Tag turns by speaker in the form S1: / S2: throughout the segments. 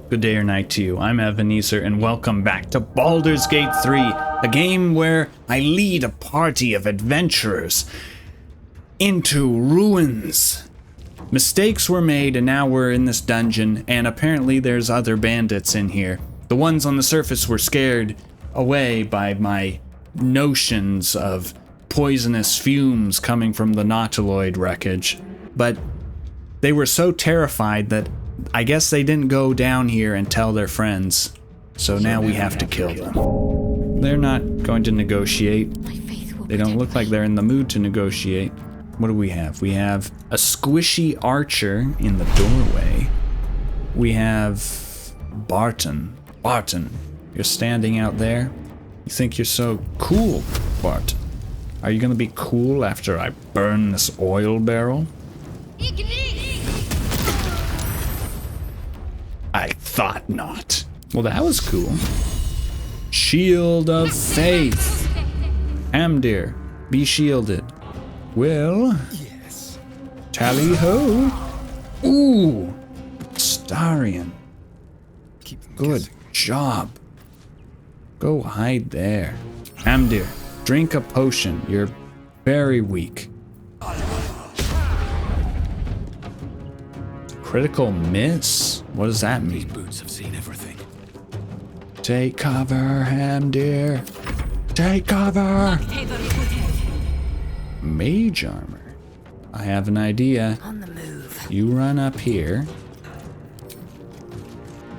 S1: Good day or night to you. I'm Evaneezer, and welcome back to Baldur's Gate 3, a game where I lead a party of adventurers into ruins. Mistakes were made, and now we're in this dungeon, and apparently there's other bandits in here. The ones on the surface were scared away by my notions of poisonous fumes coming from the nautiloid wreckage, but they were so terrified that I guess they didn't go down here and tell their friends, so now we have to kill them. They're not going to negotiate. They don't look like they're in the mood to negotiate. What do we have? We have a squishy archer in the doorway. We have Barton. Barton, you're standing out there? You think you're so cool, Barton? Are you gonna be cool after I burn this oil barrel? I thought not. Well, that was cool. Shield of Faith. Amdir, be shielded. Well, yes. Tally ho. Ooh, Starion. Good job. Go hide there. Amdir, drink a potion. You're very weak. Critical miss? What does that mean?
S2: These boots have seen everything.
S1: Take cover, Amdir. Take cover. Mage armor. I have an idea.
S3: On the move.
S1: You run up here.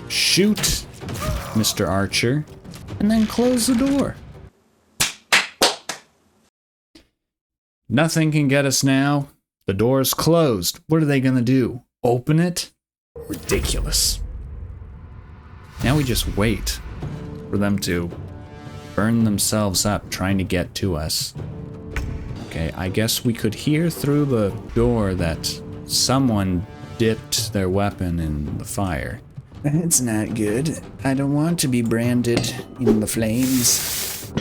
S1: Shoot, Mr. Archer, and then close the door. Nothing can get us now. The door's closed. What are they gonna do? Open it? Ridiculous. Now we just wait for them to burn themselves up trying to get to us. Okay, I guess we could hear through the door that someone dipped their weapon in the fire. It's not good. I don't want to be branded in the flames.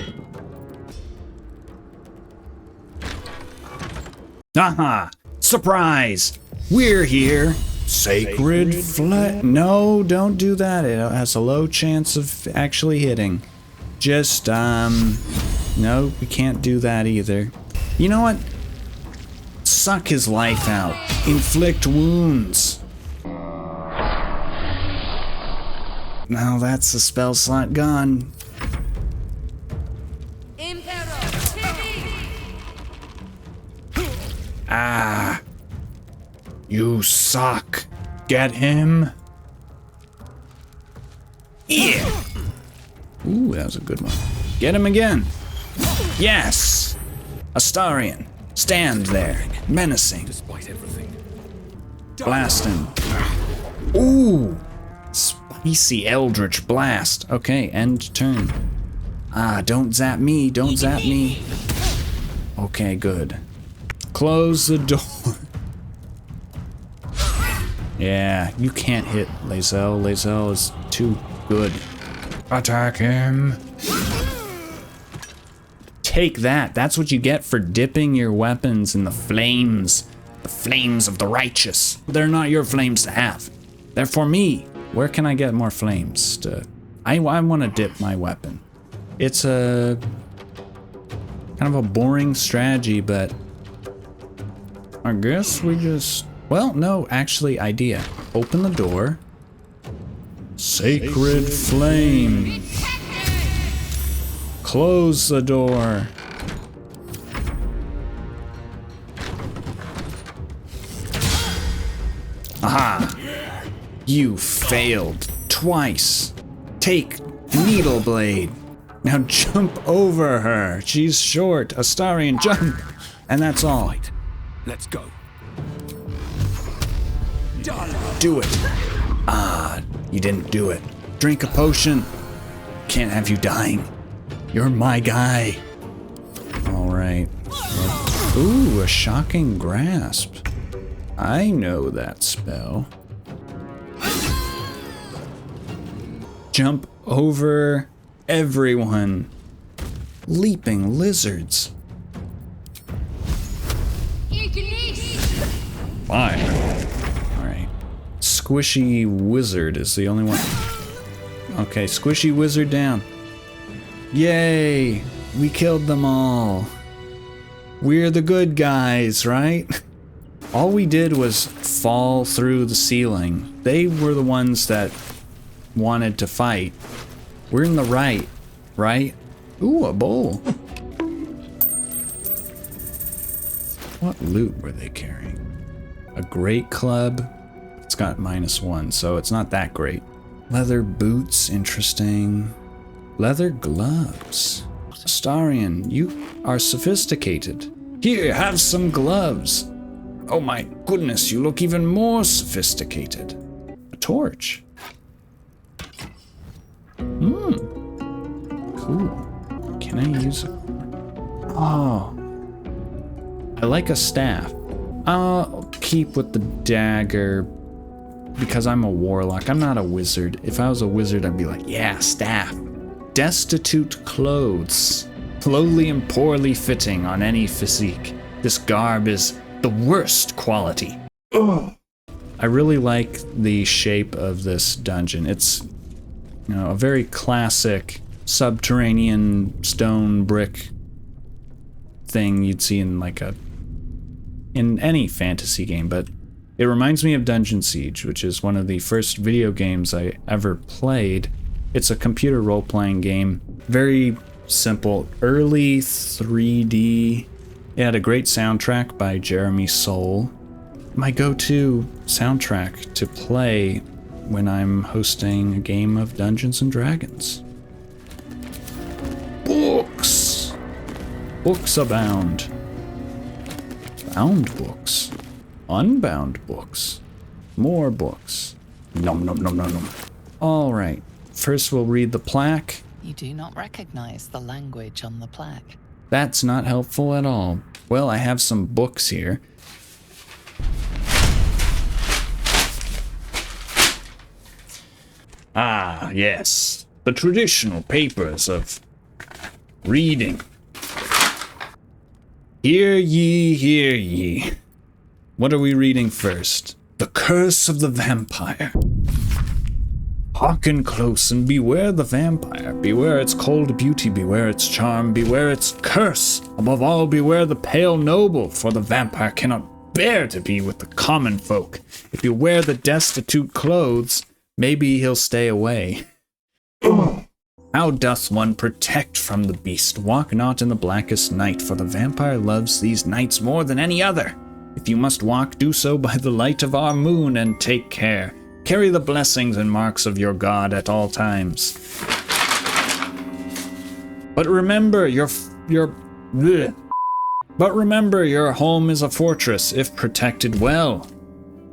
S1: Aha! Surprise! We're here. Sacred Flame. No, don't do that. It has a low chance of actually hitting. Just, no, we can't do that either. You know what? Suck his life out. Inflict wounds. Now that's the spell slot gone. Ah. You suck. Get him. Yeah. Ooh, that was a good one. Get him again. Yes. Astarion, stand there, menacing.
S2: Despite everything.
S1: Blast him. Ooh. Spicy Eldritch Blast. Okay, end turn. Ah, don't zap me. Don't zap me. Okay, good. Close the door. Yeah, you can't hit lae'zel. Lae'zel is too good. Attack him. Take that. That's what you get for dipping your weapons in the flames. The flames of the righteous. They're not your flames to have. They're for me. Where can I get more flames to... I want to dip my weapon. It's a... kind of a boring strategy, but... I guess we just... Well, no, actually, idea. Open the door. Sacred Flame. Close the door. Aha! You failed twice. Take Needle Blade. Now jump over her. She's short. Astarion, jump. And that's all.
S2: Right. Let's go.
S1: Do it. Ah, you didn't do it. Drink a potion. Can't have you dying. You're my guy. All right. Ooh, a shocking grasp. I know that spell. Jump over everyone. Leaping lizards. Fire. Squishy Wizard is the only one. Okay, Squishy Wizard down. Yay! We killed them all. We're the good guys, right? All we did was fall through the ceiling. They were the ones that wanted to fight. We're in the right, right? Ooh, a bowl. What loot were they carrying? A great club. It's got -1, so it's not that great. Leather boots, interesting. Leather gloves. Astarion, you are sophisticated. Here, have some gloves. Oh my goodness, you look even more sophisticated. A torch. Cool. Can I use it? Oh. I like a staff. I'll keep with the dagger because I'm a warlock. I'm not a wizard. If I was a wizard, I'd be like, yeah, staff. Destitute clothes. Lowly and poorly fitting on any physique. This garb is the worst quality. Ugh. I really like the shape of this dungeon. It's, you know, a very classic subterranean stone brick thing you'd see in like in any fantasy game, but it reminds me of Dungeon Siege, which is one of the first video games I ever played. It's a computer role-playing game. Very simple, early 3D. It had a great soundtrack by Jeremy Soule. My go-to soundtrack to play when I'm hosting a game of Dungeons and Dragons. Books! Books abound. Bound books. Unbound books. More books. Nom nom nom nom nom. Alright, first we'll read the plaque.
S3: You do not recognize the language on the plaque.
S1: That's not helpful at all. Well, I have some books here. Ah, yes. The traditional papers of reading. Hear ye, hear ye. What are we reading first? The Curse of the Vampire. Hearken close and beware the vampire. Beware its cold beauty, beware its charm, beware its curse. Above all, beware the pale noble, for the vampire cannot bear to be with the common folk. If you wear the destitute clothes, maybe he'll stay away. How doth one protect from the beast? Walk not in the blackest night, for the vampire loves these nights more than any other. If you must walk, do so by the light of our moon, and take care. Carry the blessings and marks of your God at all times. But remember, your home is a fortress, if protected well.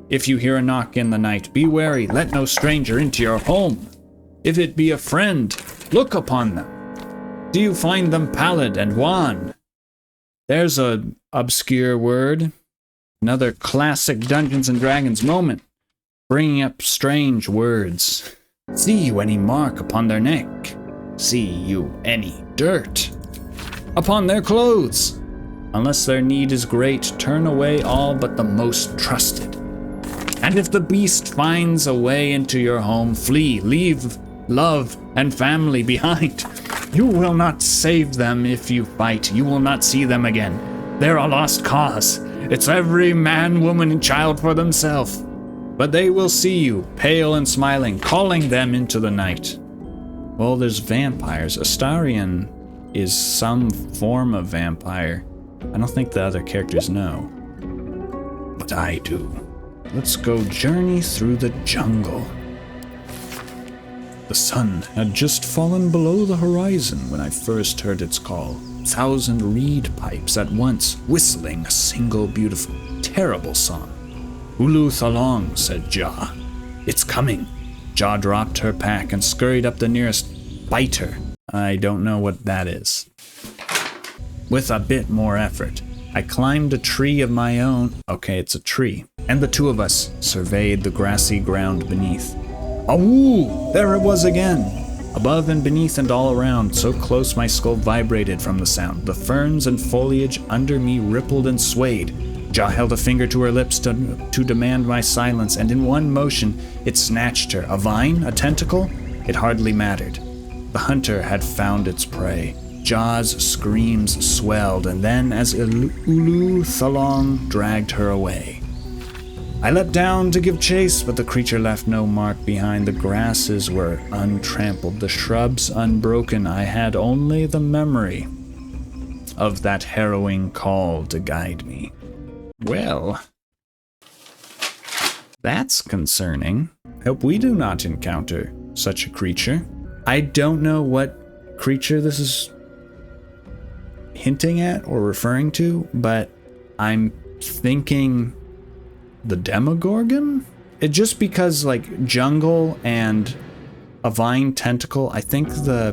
S1: If you hear a knock in the night, be wary, let no stranger into your home. If it be a friend, look upon them. Do you find them pallid and wan? There's an obscure word. Another classic Dungeons and Dragons moment. Bringing up strange words. See you any mark upon their neck? See you any dirt upon their clothes? Unless their need is great, turn away all but the most trusted. And if the beast finds a way into your home, flee, leave love and family behind. You will not save them if you fight. You will not see them again. They're a lost cause. It's every man, woman, and child for themselves. But they will see you, pale and smiling, calling them into the night. Well, there's vampires. Astarion is some form of vampire. I don't think the other characters know. But I do. Let's go journey through the jungle. The sun had just fallen below the horizon when I first heard its call. 1,000 reed pipes at once, whistling a single beautiful, terrible song. Uluth along, said Ja. It's coming. Ja dropped her pack and scurried up the nearest biter. I don't know what that is. With a bit more effort, I climbed a tree of my own. Okay, it's a tree. And the two of us surveyed the grassy ground beneath. Awoo! There it was again. Above and beneath and all around, so close my skull vibrated from the sound. The ferns and foliage under me rippled and swayed. Jaw held a finger to her lips to demand my silence, and in one motion, it snatched her. A vine? A tentacle? It hardly mattered. The hunter had found its prey. Jaw's screams swelled, and then as Ulu Thalong dragged her away. I leapt down to give chase, but the creature left no mark behind. The grasses were untrampled, the shrubs unbroken. I had only the memory of that harrowing call to guide me. Well, that's concerning. I hope we do not encounter such a creature. I don't know what creature this is hinting at or referring to, but I'm thinking the Demogorgon? It just because like jungle and a vine tentacle, I think the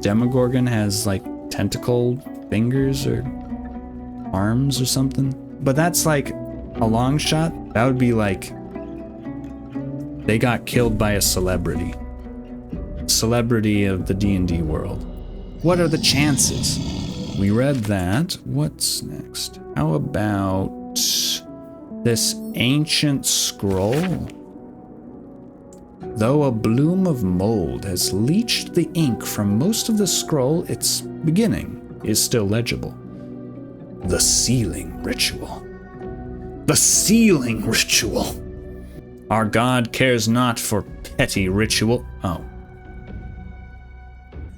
S1: Demogorgon has like tentacle fingers or arms or something. But that's like a long shot. That would be like they got killed by a celebrity. Celebrity of the D&D world. What are the chances? We read that. What's next? How about this ancient scroll? Though a bloom of mold has leached the ink from most of the scroll, its beginning is still legible. The sealing ritual. The sealing ritual. Our God cares not for petty ritual. Oh.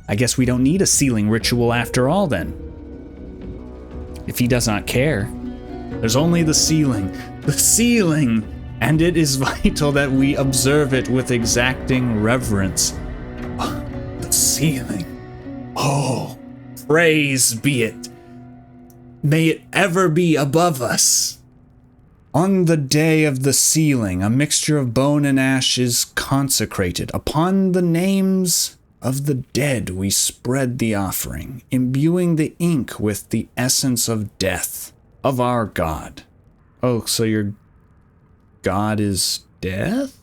S1: I guess we don't need a sealing ritual after all then. If he does not care. There's only the sealing. The sealing! And it is vital that we observe it with exacting reverence. The sealing. Oh, praise be it. May it ever be above us. On the day of the sealing, a mixture of bone and ash is consecrated. Upon the names of the dead we spread the offering, imbuing the ink with the essence of death, of our God. Oh, so your God is death?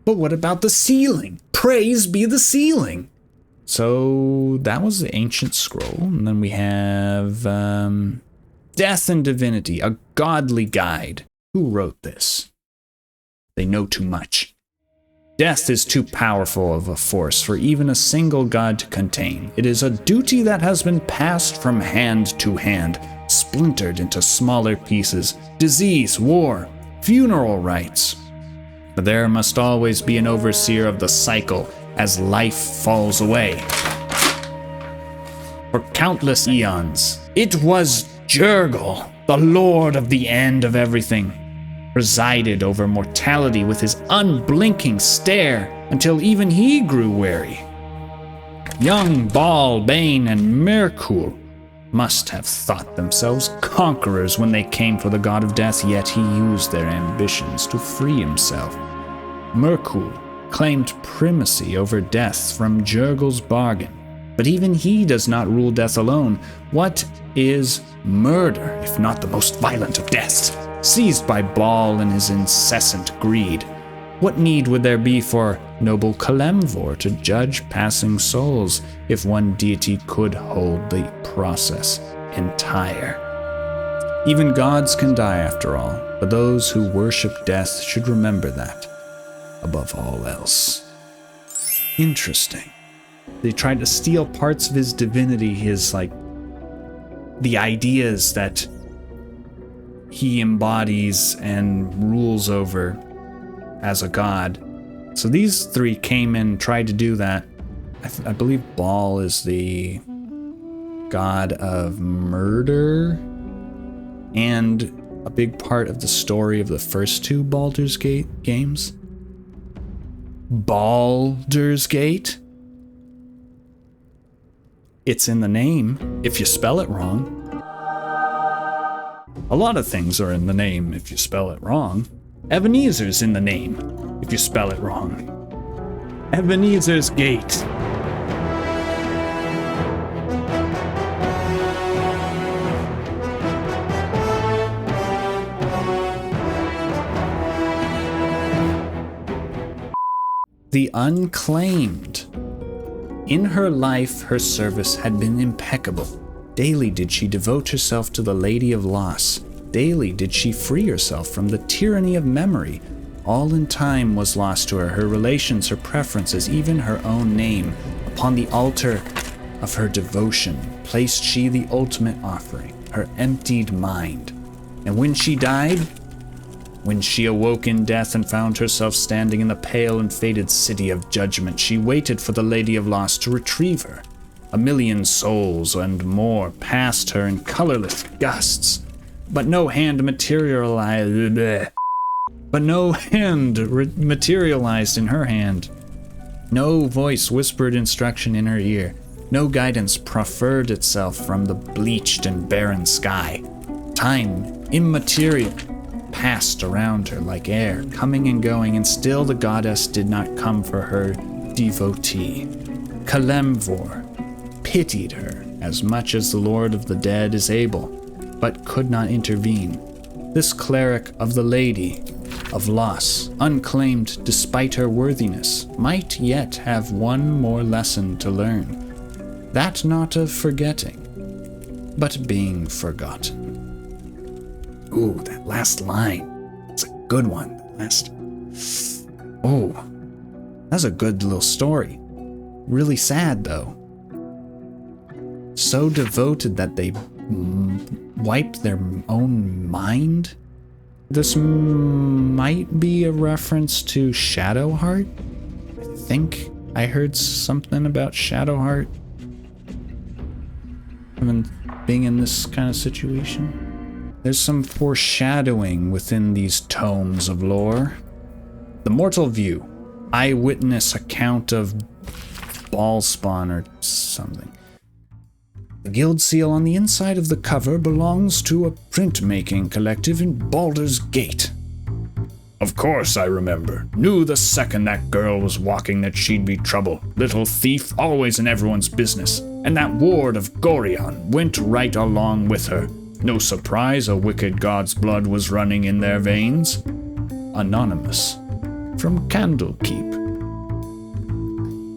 S1: But what about the sealing? Praise be the sealing. So that was the ancient scroll, and then we have Death and Divinity, a godly guide. Who wrote this? They know too much. Death is too powerful of a force for even a single god to contain. It is a duty that has been passed from hand to hand, splintered into smaller pieces. Disease, war, funeral rites. But there must always be an overseer of the cycle as life falls away. For countless eons, it was Jurgle, the lord of the end of everything, presided over mortality with his unblinking stare until even he grew weary. Young Bal, Bane, and Merkul must have thought themselves conquerors when they came for the god of death, yet he used their ambitions to free himself. Merkul claimed primacy over death from Jurgle's bargain, but even he does not rule death alone. What is murder, if not the most violent of deaths, seized by Bal in his incessant greed? What need would there be for noble Kalemvor to judge passing souls if one deity could hold the process entire? Even gods can die after all, but those who worship death should remember that, above all else. Interesting. They tried to steal parts of his divinity, his, the ideas that he embodies and rules over as a god. So these three came in and tried to do that. I believe Bal is the god of murder, and a big part of the story of the first two Baldur's Gate games. Baldur's Gate? It's in the name if you spell it wrong. A lot of things are in the name if you spell it wrong. Evaneezer's in the name if you spell it wrong. Evaneezer's Gate. The unclaimed. In her life, her service had been impeccable. Daily did she devote herself to the Lady of Loss, daily did she free herself from the tyranny of memory. All in time was lost to her, her relations, her preferences, even her own name. Upon the altar of her devotion placed she the ultimate offering, her emptied mind. And when she died, when she awoke in death and found herself standing in the pale and fated city of judgment, she waited for the Lady of Lost to retrieve her. 1,000,000 souls and more passed her in colorless gusts, but no hand materialized. Materialized in her hand. No voice whispered instruction in her ear. No guidance proffered itself from the bleached and barren sky. Time, immaterial, passed around her like air, coming and going, and still the goddess did not come for her devotee. Kalemvor pitied her as much as the Lord of the Dead is able, but could not intervene. This cleric of the Lady of Loss, unclaimed despite her worthiness, might yet have one more lesson to learn. That not of forgetting, but being forgotten. Ooh, that last line. It's a good one. Oh, that's a good little story. Really sad, though. So devoted that they wiped their own mind? This might be a reference to Shadowheart. I think I heard something about Shadowheart. Being in this kind of situation. There's some foreshadowing within these tomes of lore. The Mortal View. Eyewitness account of Ballspawn or something. The guild seal on the inside of the cover belongs to a printmaking collective in Baldur's Gate. Of course I remember. Knew the second that girl was walking that she'd be trouble. Little thief, always in everyone's business. And that ward of Gorion went right along with her. No surprise a wicked god's blood was running in their veins. Anonymous. From Candlekeep.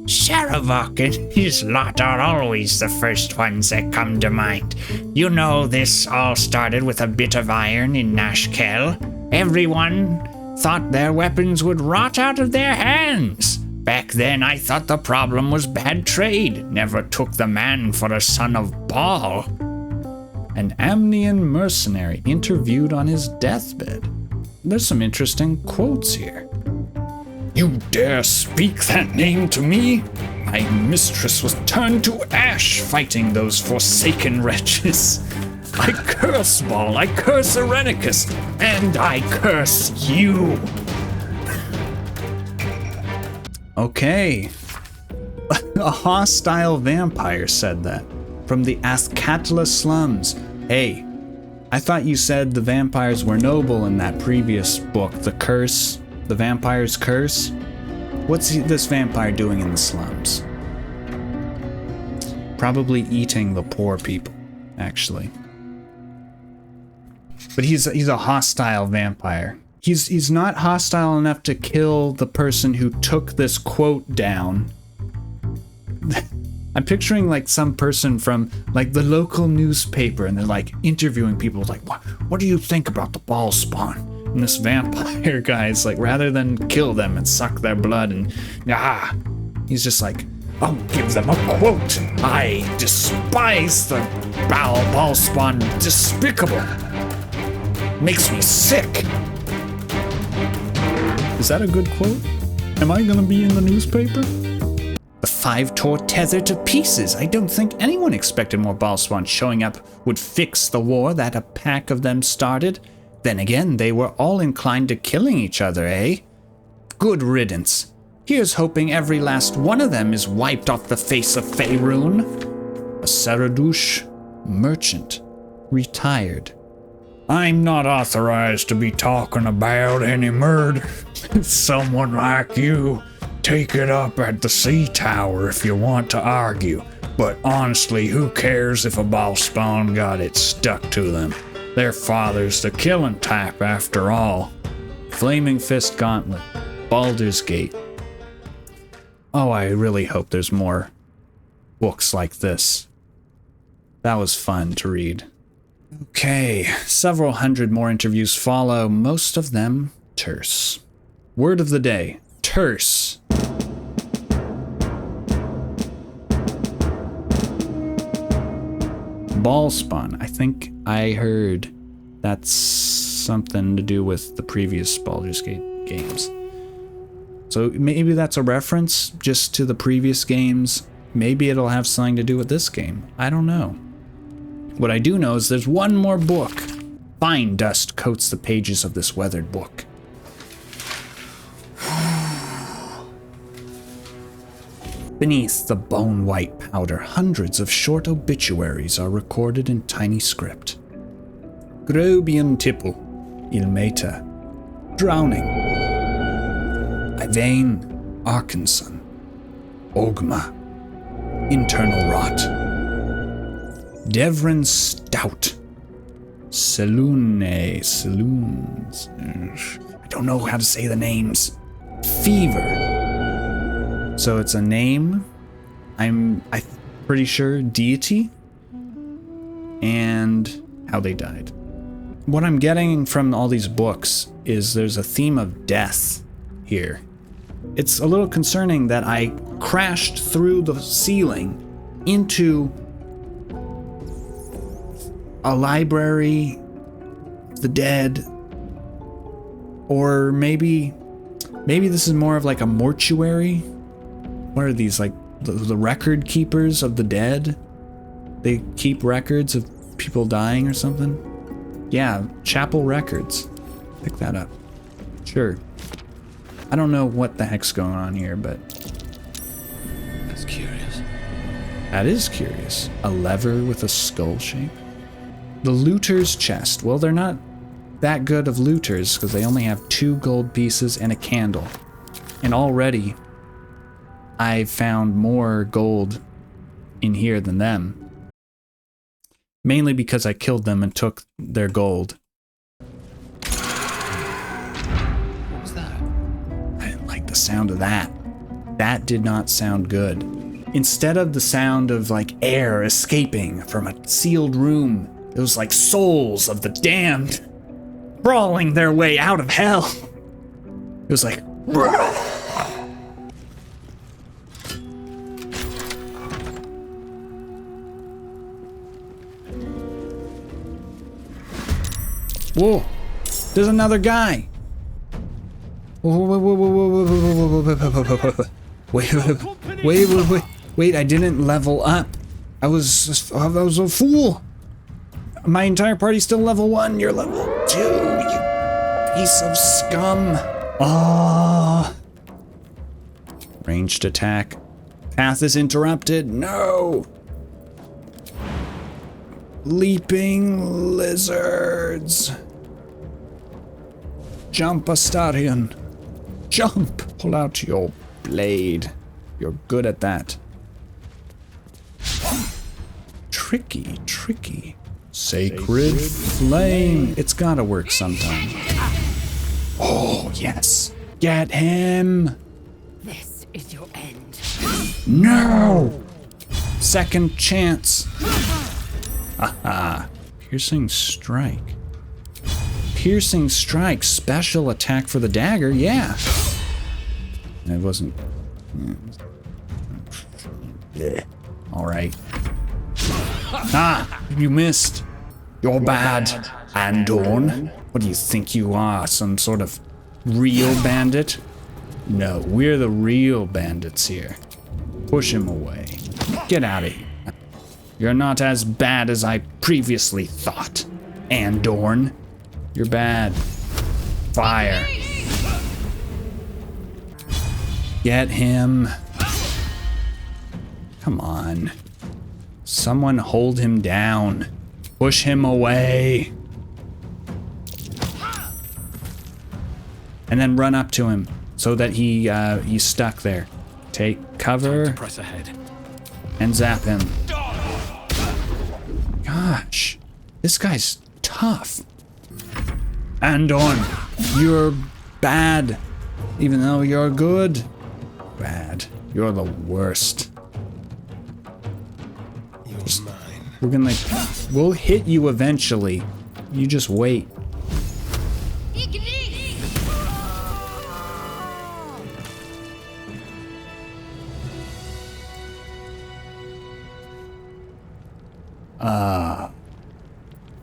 S4: Sharavok and his lot are always the first ones that come to mind. You know, this all started with a bit of iron in Nashkel. Everyone thought their weapons would rot out of their hands. Back then, I thought the problem was bad trade. Never took the man for a son of Baal. An Amnian mercenary interviewed on his deathbed. There's some interesting quotes here. You dare speak that name to me? My mistress was turned to ash fighting those forsaken wretches. I curse Baal, I curse Irenicus, and I curse you. Okay. A hostile vampire said that. From the Athkatla slums. Hey, I thought you said the vampires were noble in that previous book, The Curse, The Vampire's Curse. What's this vampire doing in the slums? Probably eating the poor people, actually. But he's a hostile vampire. He's not hostile enough to kill the person who took this quote down. I'm picturing like some person from like the local newspaper, and they're like interviewing people like, what do you think about the Ballspawn? And this vampire guy is like, rather than kill them and suck their blood and he's just like, I'll give them a quote. I despise the Ballspawn. Despicable. Makes me sick. Is that a good quote? Am I gonna be in the newspaper? The 5 tore tether to pieces. I don't think anyone expected more Ballspawn showing up would fix the war that a pack of them started. Then again, they were all inclined to killing each other, eh? Good riddance. Here's hoping every last one of them is wiped off the face of Faerun. A Saradush merchant, retired. I'm not authorized to be talking about any murder. Someone like you, take it up at the sea tower if you want to argue. But honestly, who cares if a Ballspawn got it stuck to them? Their father's the killing type after all. Flaming Fist Gauntlet, Baldur's Gate. Oh, I really hope there's more books like this. That was fun to read.
S1: Okay, several hundred more interviews follow, most of them terse. Word of the day, terse. Ball spawn. I think I heard that's something to do with the previous Baldur's Gate games. So maybe that's a reference just to the previous games. Maybe it'll have something to do with this game. I don't know. What I do know is there's one more book. Fine dust coats the pages of this weathered book. Beneath the bone-white powder, hundreds of short obituaries are recorded in tiny script. Grobian tipple, Ilmeta, drowning. Ivane, Arkanson, Ogma, internal rot. Devrin Stout, Saloons. I don't know how to say the names. Fever. So it's a name, I'm pretty sure deity, and how they died. What I'm getting from all these books is there's a theme of death here. It's a little concerning that I crashed through the ceiling into a library, the dead, or maybe this is more of like a mortuary. What are these, like the record keepers of the dead? They keep records of people dying or something? Yeah, chapel records. Pick that up. Sure. I don't know what the heck's going on here, but...
S2: That's curious.
S1: That is curious. A lever with a skull shape? The looter's chest. Well, they're not that good of looters because they only have 2 gold pieces and a candle. And already, I found more gold in here than them. Mainly because I killed them and took their gold.
S2: What was that?
S1: I didn't like the sound of that. That did not sound good. Instead of the sound of like air escaping from a sealed room, it was like souls of the damned crawling their way out of hell. It was like... Whoa, there's another guy. Wait, I didn't level up. I was a fool. My entire party's still level 1, you're level 2, you piece of scum. Ah. Ranged attack. Path is interrupted, no. Leaping lizards. Jump, Astarion. Jump! Pull out your blade. You're good at that. Tricky. Sacred flame. It's gotta work sometime. Oh, yes. Get him.
S5: This is your end.
S1: No! Second chance. Haha. Piercing strike. Piercing strike. Special attack for the dagger. Yeah. It wasn't... Alright. Ah! You missed. You're bad. Andorn? What do you think you are? Some sort of real bandit? No, we're the real bandits here. Push him away. Get out of here. You're not as bad as I previously thought. Andorn. You're bad. Fire. Get him. Come on. Someone hold him down. Push him away. And then run up to him so that he's stuck there. Take cover
S2: Press ahead.
S1: and zap him. Gosh, this guy's tough. Andorn, you're bad, even though you're good. Bad. You're the worst.
S2: You're mine.
S1: We'll hit you eventually. You just wait.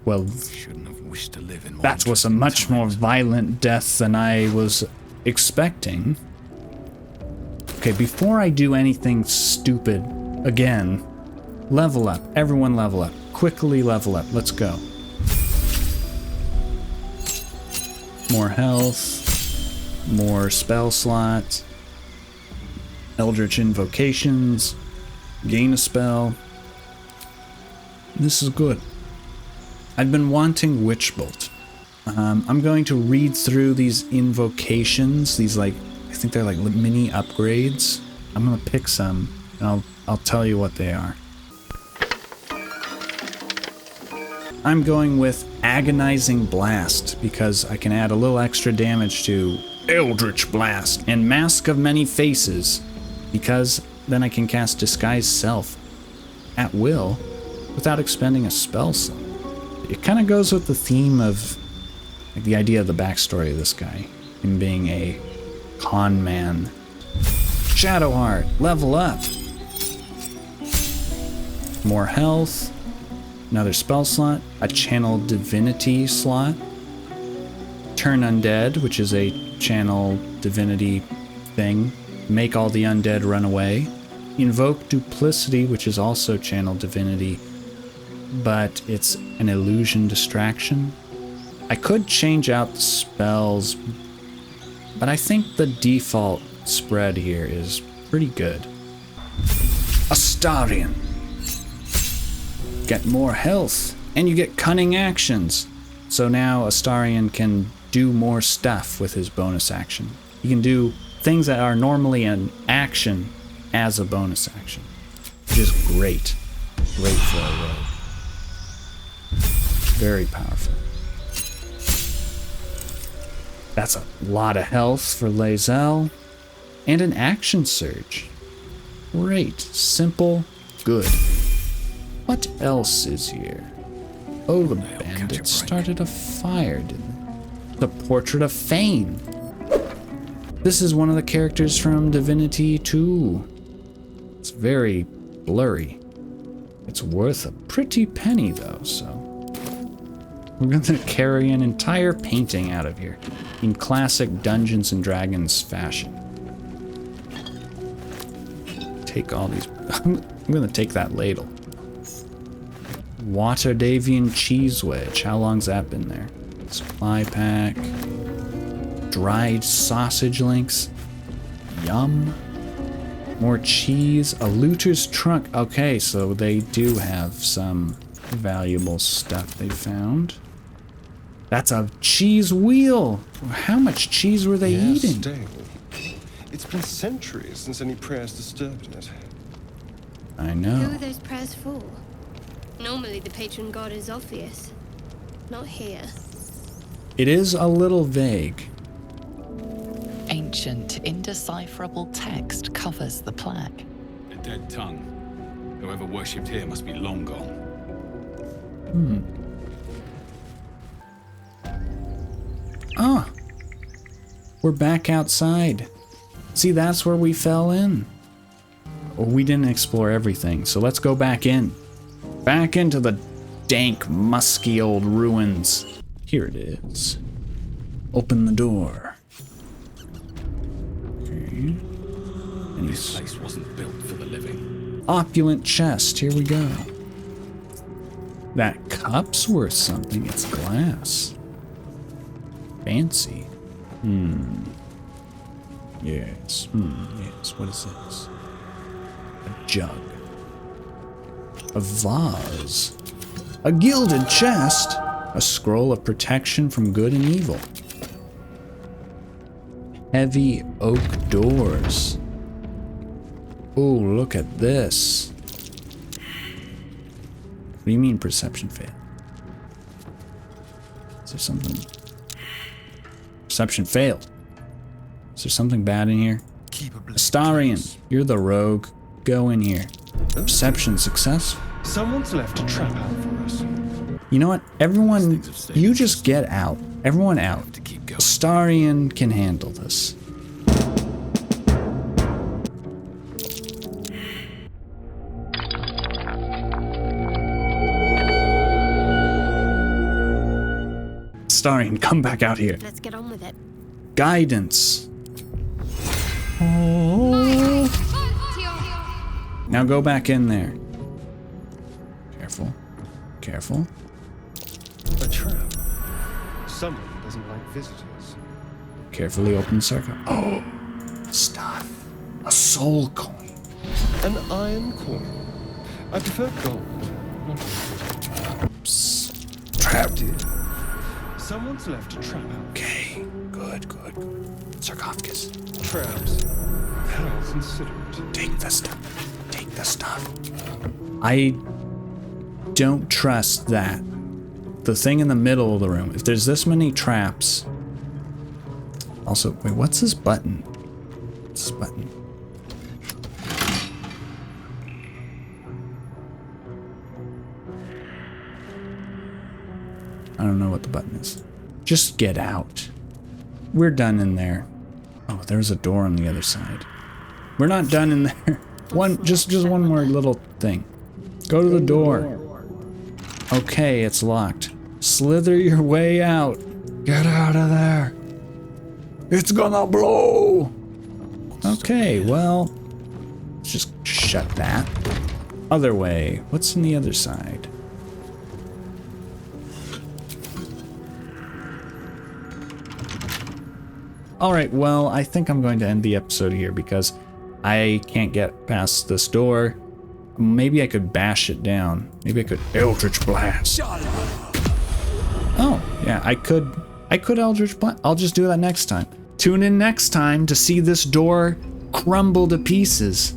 S1: Well,
S2: Shouldn't have wished to live in more
S1: that was a
S2: interesting
S1: much more
S2: times.
S1: violent death than I was expecting. Okay, before I do anything stupid again, level up. Everyone level up. Quickly level up. Let's go. More health. More spell slots. Eldritch invocations. Gain a spell. This is good. I've been wanting Witch Bolt. I'm going to read through these invocations. These, like, I think they're like mini upgrades. I'm gonna pick some, and I'll tell you what they are. I'm going with Agonizing Blast because I can add a little extra damage to Eldritch Blast and Mask of Many Faces because then I can cast Disguise Self at will without expending a spell slot. It kind of goes with the theme of like the idea of the backstory of this guy, him being a con man. Shadowheart, level up. More health, another spell slot, a channel divinity slot, turn undead, which is a channel divinity thing, make all the undead run away, invoke duplicity, which is also channel divinity, but it's an illusion distraction. I could change out the spells, but I think the default spread here is pretty good. Astarion. Get more health, and you get cunning actions. So now Astarion can do more stuff with his bonus action. He can do things that are normally an action as a bonus action, which is great. Great for a rogue. Very powerful. That's a lot of health for lae'zel. And an action surge. Great. Simple. Good. What else is here? Oh, the bandits started a fire, didn't they? The Portrait of Fane. This is one of the characters from Divinity 2. It's very blurry. It's worth a pretty penny, though, so... we're gonna carry an entire painting out of here in classic Dungeons and Dragons fashion. Take all these... I'm gonna take that ladle. Waterdavian cheese wedge. How long's that been there? Supply pack. Dried sausage links. Yum. More cheese. A looter's trunk. Okay, so they do have some valuable stuff they found. That's a cheese wheel. How much cheese were they eating?
S6: Stale. It's been centuries since any prayers disturbed it.
S1: I
S7: Who
S1: know.
S7: are those prayers for? Normally the patron god is obvious. Not here.
S1: It is a little vague.
S3: Ancient, indecipherable text covers the plaque.
S2: A dead tongue. Whoever worshipped here must be long gone.
S1: Ah, we're back outside. See, that's where we fell in. Well, we didn't explore everything, so let's go back in. Back into the dank, musky old ruins. Here it is. Open the door. Okay. And
S2: This place wasn't built for the living.
S1: opulent chest. Here we go. That cup's worth something. It's glass. Fancy. Yes. Yes. What is this? A jug. A vase. A gilded chest. A scroll of protection from good and evil. Heavy oak doors. Oh, look at this. What do you mean perception fail? Is there something? Perception failed. Is there something bad in here?
S6: Keep a
S1: Astarion, you're the rogue. Go in here. Perception successful.
S6: Someone's left a trap out for us.
S1: You know what? Everyone, you just get out. Everyone out.
S2: To keep going.
S1: Starion can handle this. Starion, come back out here.
S7: Let's get on with it.
S1: Guidance. Now go back in there. Careful. Careful.
S6: A trap. Someone doesn't like visitors.
S1: Carefully open the circle. Oh, stuff. A soul coin.
S6: An iron coin. I prefer gold.
S1: Psst. Trapped.
S6: Someone's left a trap out.
S1: Okay. Good, good. Sarcophagus.
S6: Traps. How considerate.
S1: Take the stuff. Take the stuff. I don't trust that. The thing in the middle of the room. If there's this many traps. Also, wait, what's this button? What's this button? I don't know what the button is. Just get out. We're done in there. Oh, there's a door on the other side. We're not done in there. Just one more little thing. Go to the door. Okay, it's locked. Slither your way out. Get out of there. It's gonna blow. Okay, well, let's just shut that. Other way. What's on the other side? Alright, well, I think I'm going to end the episode here because I can't get past this door. Maybe I could bash it down. Maybe I could Eldritch Blast. Oh, yeah, I could Eldritch Blast. I'll just do that next time. Tune in next time to see this door crumble to pieces.